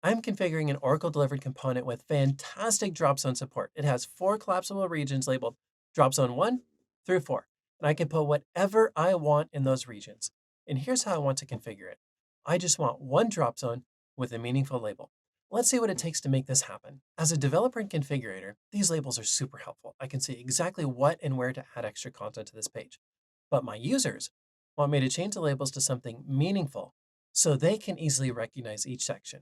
I'm configuring an Oracle delivered component with fantastic drop zone support. It has 4 collapsible regions labeled drop zone 1 through 4, and I can put whatever I want in those regions. And here's how I want to configure it. I just want one drop zone with a meaningful label. Let's see what it takes to make this happen. As a developer and configurator, these labels are super helpful. I can see exactly what and where to add extra content to this page. But my users want me to change the labels to something meaningful so they can easily recognize each section.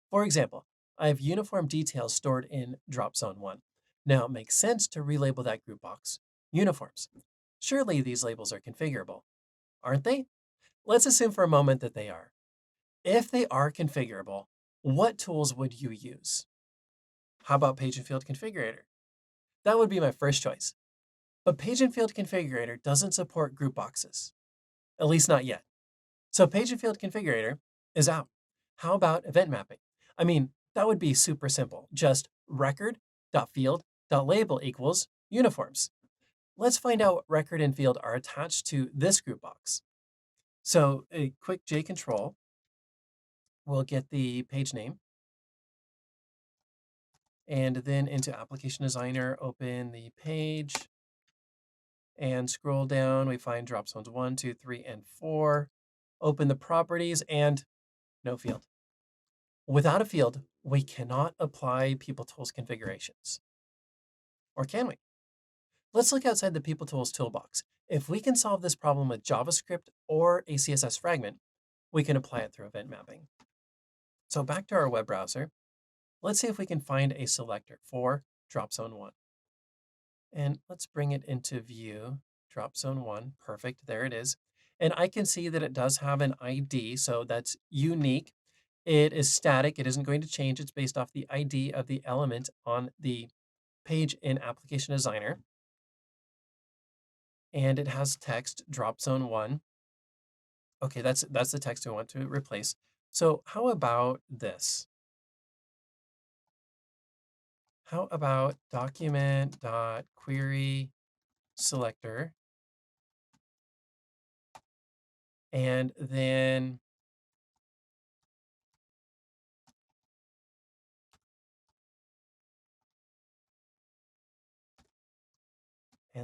For example, I have uniform details stored in drop zone 1. Now it makes sense to relabel that group box uniforms. Surely these labels are configurable, aren't they? Let's assume for a moment that they are. If they are configurable, what tools would you use? How about Page and Field Configurator? That would be my first choice. But Page and Field Configurator doesn't support group boxes, at least not yet. So Page and Field Configurator is out. How about event mapping? I mean, that would be super simple. Just record.field.label equals uniforms. Let's find out what record and field are attached to this group box. So a quick J control will get the page name. And then into Application Designer, open the page and scroll down. We find drop zones 1, 2, 3, and 4. Open the properties and no field. Without a field, we cannot apply PeopleTools configurations. Or can we? Let's look outside the PeopleTools toolbox. If we can solve this problem with JavaScript or a CSS fragment, we can apply it through event mapping. So back to our web browser, let's see if we can find a selector for drop zone 1. And let's bring it into view, drop zone 1, perfect, there it is. And I can see that it does have an ID, so that's unique. It is static, it isn't going to change, it's based off the ID of the element on the page in Application Designer. And it has text, drop zone 1. Okay, that's the text we want to replace. So how about this? How about document.query selector? And then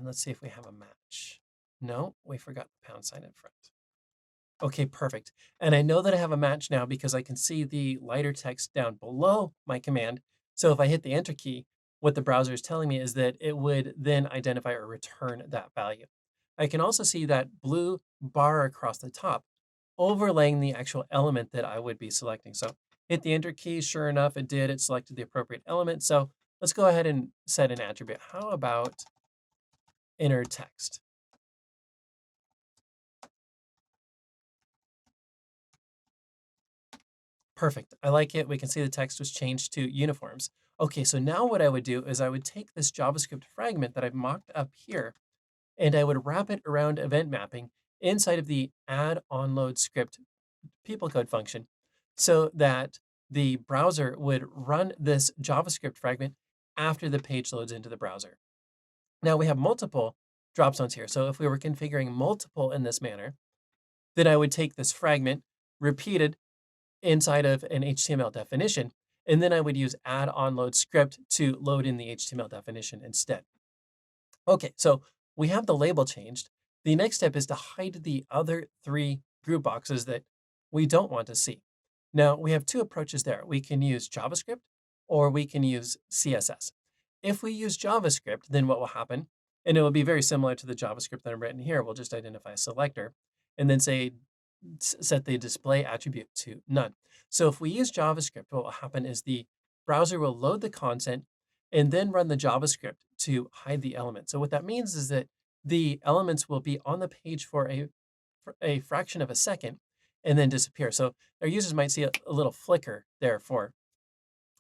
let's see if we have a match. No, we forgot the pound sign in front. Okay, perfect. And I know that I have a match now because I can see the lighter text down below my command. So if I hit the enter key, what the browser is telling me is that it would then identify or return that value. I can also see that blue bar across the top overlaying the actual element that I would be selecting. So hit the enter key, sure enough, it did. It selected the appropriate element. So let's go ahead and set an attribute. How about inner text? Perfect. I like it. We can see the text was changed to uniforms. Okay, so now what I would do is I would take this JavaScript fragment that I've mocked up here, and I would wrap it around event mapping inside of the add onload script people code function so that the browser would run this JavaScript fragment after the page loads into the browser. Now we have multiple drop zones here. So if we were configuring multiple in this manner, then I would take this fragment, repeated inside of an HTML definition, and then I would use add onload script to load in the HTML definition instead. Okay, so we have the label changed. The next step is to hide the other 3 group boxes that we don't want to see. Now, we have 2 approaches there. We can use JavaScript or we can use CSS. If we use JavaScript, then what will happen, and it will be very similar to the JavaScript that I'm written here, we'll just identify a selector and then say, set the display attribute to none. So if we use JavaScript, what will happen is the browser will load the content and then run the JavaScript to hide the element. So what that means is that the elements will be on the page for a fraction of a second and then disappear. So our users might see a little flicker there for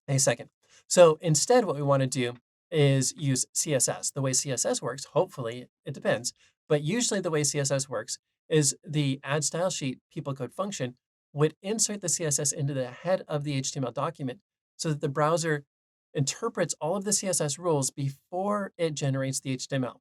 a second. So instead, what we want to do is use CSS. The way CSS works, hopefully, it depends, but usually the way CSS works is the add style sheet people code function would insert the CSS into the head of the HTML document so that the browser interprets all of the CSS rules before it generates the HTML,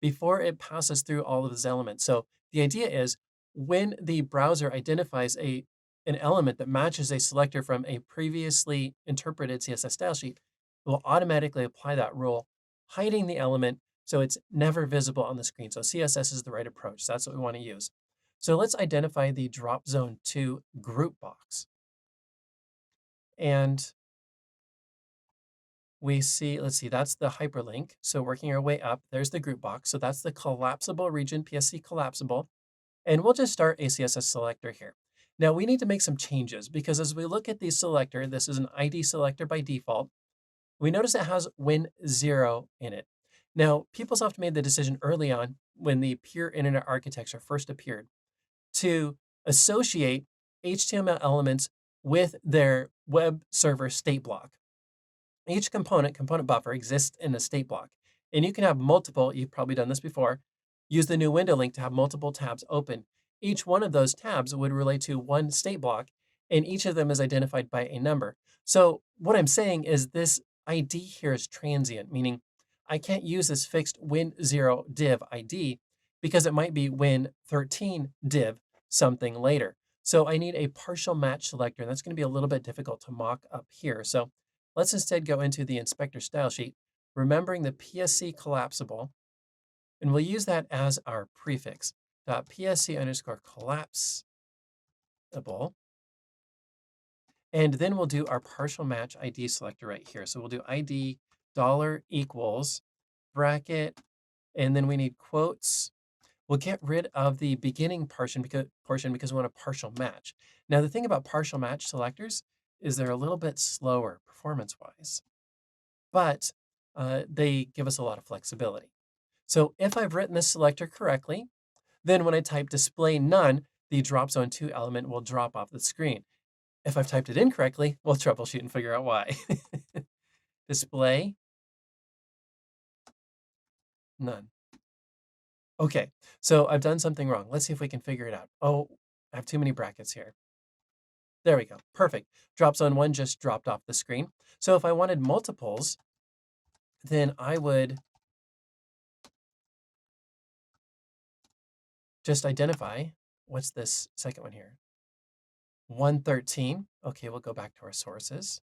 before it passes through all of those elements. So the idea is when the browser identifies a an element that matches a selector from a previously interpreted CSS style sheet, it will automatically apply that rule, hiding the element so it's never visible on the screen. So CSS is the right approach. That's what we want to use. So let's identify the drop zone to group box. And we see, let's see, that's the hyperlink. So working our way up, there's the group box. So that's the collapsible region, PSC collapsible. And we'll just start a CSS selector here. Now we need to make some changes because as we look at the selector, this is an ID selector by default. We notice it has win0 in it. Now, PeopleSoft made the decision early on when the pure internet architecture first appeared to associate HTML elements with their web server state block. Each component buffer exists in a state block, and you can have multiple, you've probably done this before, use the new window link to have multiple tabs open. Each one of those tabs would relate to one state block, and each of them is identified by a number. So what I'm saying is this ID here is transient, meaning I can't use this fixed win0 div ID because it might be win13 div something later. So I need a partial match selector, and that's going to be a little bit difficult to mock up here. So let's instead go into the inspector style sheet, remembering the PSC collapsible, and we'll use that as our prefix, .psc underscore collapsible. And then we'll do our partial match ID selector right here. So we'll do ID $equals bracket, and then we need quotes. We'll get rid of the beginning portion because we want a partial match. Now, the thing about partial match selectors is they're a little bit slower performance-wise, but they give us a lot of flexibility. So if I've written this selector correctly, then when I type display none, the drop zone 2 element will drop off the screen. If I've typed it incorrectly, we'll troubleshoot and figure out why. Display none. Okay, so I've done something wrong. Let's see if we can figure it out. Oh, I have too many brackets here. There we go. Perfect. Drop zone 1 just dropped off the screen. So if I wanted multiples, then I would just identify, what's this second one here? 113. Okay, we'll go back to our sources.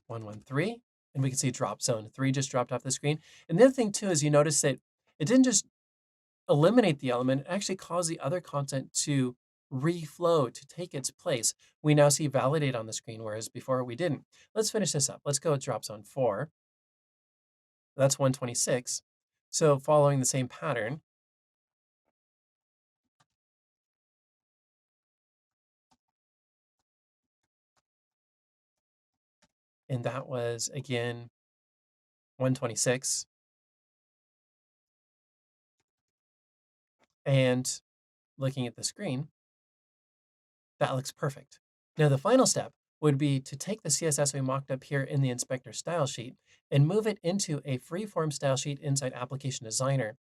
113, and we can see drop zone 3 just dropped off the screen. And the other thing too is you notice that it didn't just eliminate the element, it actually caused the other content to reflow, to take its place. We now see validate on the screen, whereas before we didn't. Let's finish this up. Let's go with drop zone 4. That's 126. So following the same pattern, and that was again 126. And looking at the screen, that looks perfect. Now the final step would be to take the CSS we mocked up here in the inspector style sheet and move it into a free-form style sheet inside Application Designer,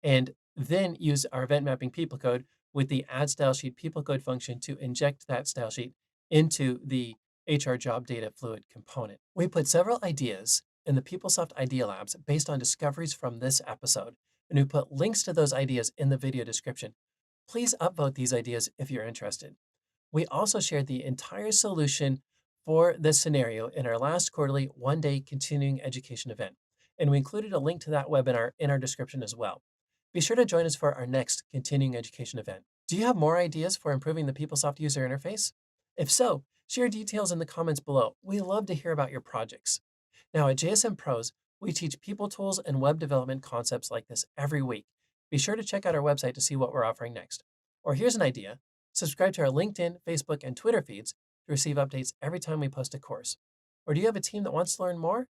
and then use our event mapping people code with the add style sheet people code function to inject that style sheet into the HR job data fluid component. We put several ideas in the PeopleSoft Idea Labs based on discoveries from this episode, and we put links to those ideas in the video description. Please upvote these ideas if you're interested. We also shared the entire solution for this scenario in our last quarterly one-day continuing education event, and we included a link to that webinar in our description as well. Be sure to join us for our next continuing education event. Do you have more ideas for improving the PeopleSoft user interface? If so, share details in the comments below. We love to hear about your projects. Now at JSMpros, we teach people tools and web development concepts like this every week. Be sure to check out our website to see what we're offering next. Or here's an idea. Subscribe to our LinkedIn, Facebook, and Twitter feeds to receive updates every time we post a course. Or do you have a team that wants to learn more?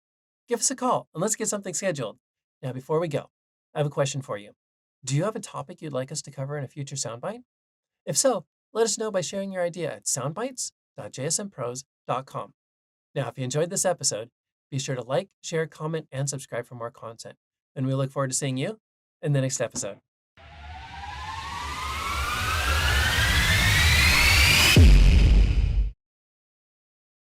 Give us a call and let's get something scheduled. Now, before we go, I have a question for you. Do you have a topic you'd like us to cover in a future soundbite? If so, let us know by sharing your idea at soundbytes.jsmpros.com. Now, if you enjoyed this episode, be sure to like, share, comment, and subscribe for more content. And we look forward to seeing you in the next episode.